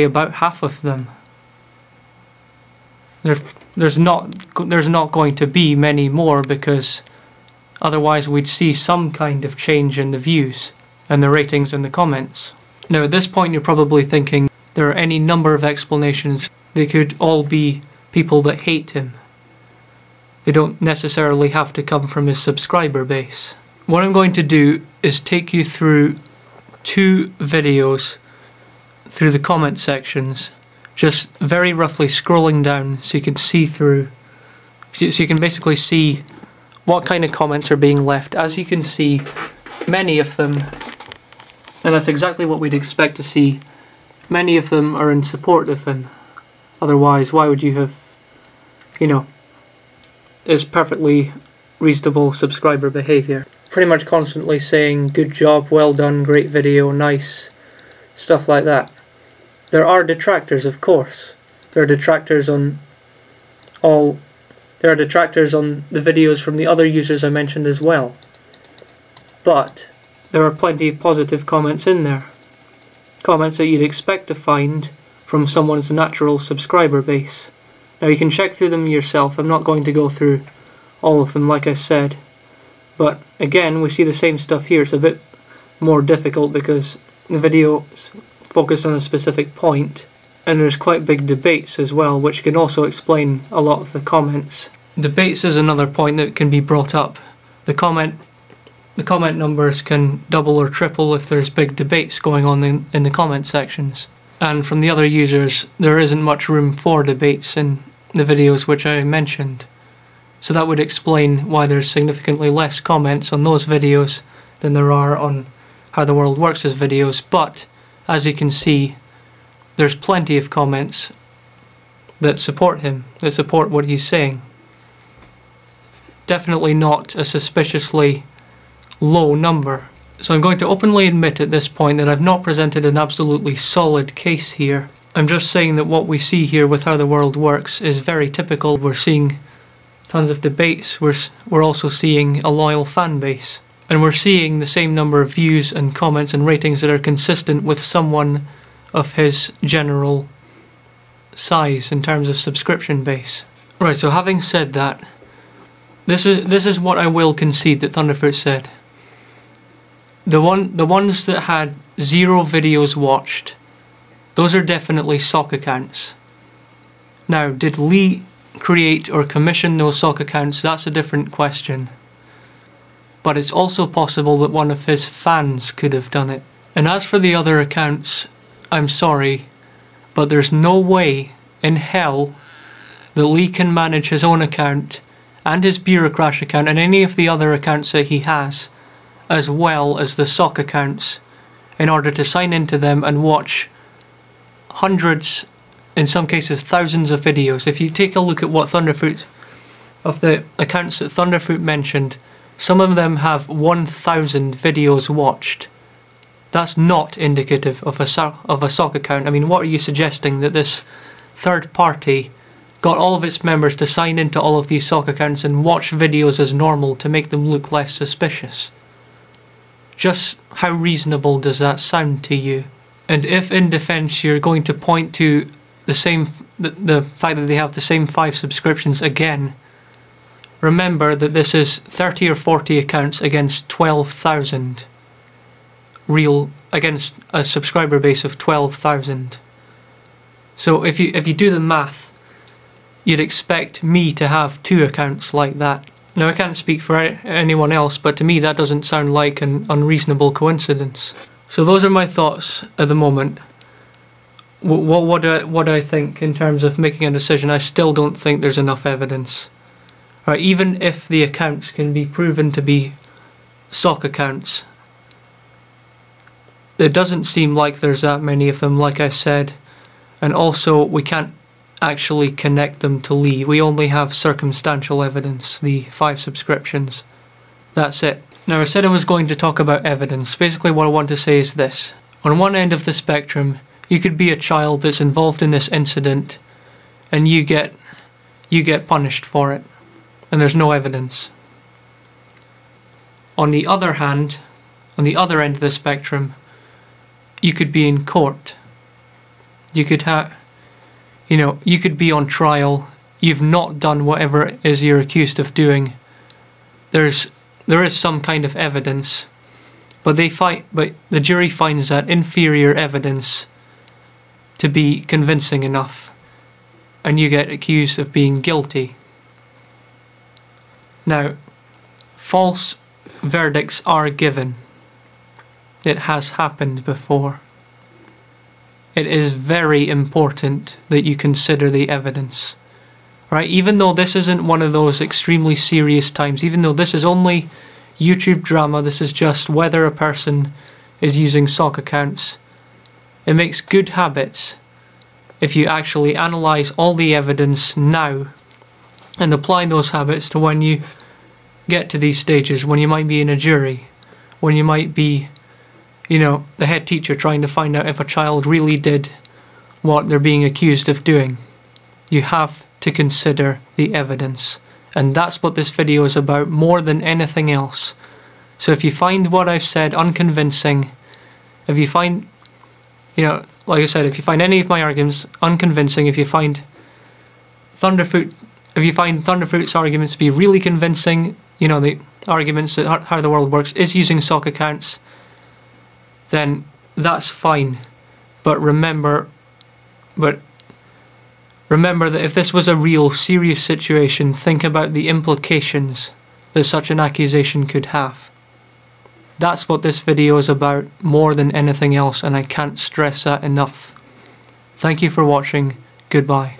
about half of them. There's not going to be many more, because otherwise we'd see some kind of change in the views and the ratings and the comments. Now at this point you're probably thinking there are any number of explanations. They could all be people that hate him. They don't necessarily have to come from his subscriber base. What I'm going to do is take you through 2 videos through the comment sections, just very roughly scrolling down so you can see through, so you can basically see what kind of comments are being left. As you can see, many of them, and that's exactly what we'd expect to see, many of them are in support of him. Otherwise, why would you have, it's perfectly reasonable subscriber behaviour. Pretty much constantly saying, good job, well done, great video, nice, stuff like that. There are detractors, of course. There are detractors on the videos from the other users I mentioned as well. But there are plenty of positive comments in there. Comments that you'd expect to find from someone's natural subscriber base. Now you can check through them yourself. I'm not going to go through all of them like I said. But again, we see the same stuff here. It's a bit more difficult because the video's focused on a specific point, and there's quite big debates as well, which can also explain a lot of the comments. Debates is another point that can be brought up. The comment numbers can double or triple if there's big debates going on in the comment sections. And from the other users, there isn't much room for debates in the videos which I mentioned. So that would explain why there's significantly less comments on those videos than there are on How the World Works' videos. But as you can see, there's plenty of comments that support him, that support what he's saying. Definitely not a suspiciously low number. So I'm going to openly admit at this point that I've not presented an absolutely solid case here. I'm just saying that what we see here with How the World Works is very typical. We're seeing tons of debates, we're also seeing a loyal fan base. And we're seeing the same number of views and comments and ratings that are consistent with someone of his general size in terms of subscription base. Right, so having said that, this is what I will concede that Thunderfoot said. The ones that had 0 videos watched, those are definitely sock accounts. Now, did Lee create or commission those sock accounts? That's a different question. But it's also possible that one of his fans could have done it. And as for the other accounts, I'm sorry, but there's no way in hell that Lee can manage his own account and his Bureaucrash account and any of the other accounts that he has, as well as the sock accounts, in order to sign into them and watch hundreds, in some cases thousands of videos. If you take a look at what Thunderfoot, of the accounts that Thunderfoot mentioned, some of them have 1,000 videos watched. That's not indicative of a sock account. I mean, what are you suggesting? That this third party got all of its members to sign into all of these sock accounts and watch videos as normal to make them look less suspicious? Just how reasonable does that sound to you? And if in defense you're going to point to the fact that they have the same 5 subscriptions again, remember that this is 30 or 40 accounts against 12,000. Against a subscriber base of 12,000. So if you do the math, you'd expect me to have 2 accounts like that. Now I can't speak for anyone else, but to me that doesn't sound like an unreasonable coincidence. So those are my thoughts at the moment. What do I think in terms of making a decision? I still don't think there's enough evidence. Right, even if the accounts can be proven to be sock accounts, it doesn't seem like there's that many of them, like I said, and also we can't actually connect them to Lee. We only have circumstantial evidence, the 5 subscriptions. That's it. Now I said I was going to talk about evidence. Basically what I want to say is this. On one end of the spectrum, you could be a child that's involved in this incident and you get punished for it, and there's no evidence. On the other hand, on the other end of the spectrum, you could be in court You could you could be on trial. You've not done whatever it is you're accused of doing. There is some kind of evidence, but the jury finds that inferior evidence to be convincing enough, and you get accused of being guilty. Now, false verdicts are given. It has happened before. It is very important that you consider the evidence. Right? Even though this isn't one of those extremely serious times, even though this is only YouTube drama, this is just whether a person is using sock accounts, it makes good habits if you actually analyse all the evidence now and apply those habits to when you get to these stages, when you might be in a jury, when you might be, the head teacher trying to find out if a child really did what they're being accused of doing. You have to consider the evidence, and that's what this video is about more than anything else. So if you find what I've said unconvincing, if you find, like I said, if you find any of my arguments unconvincing, if you find Thunderfoot's arguments to be really convincing, the arguments that how the world works is using sock accounts, then that's fine. But remember that if this was a real serious situation, think about the implications that such an accusation could have. That's what this video is about more than anything else, and I can't stress that enough. Thank you for watching. Goodbye.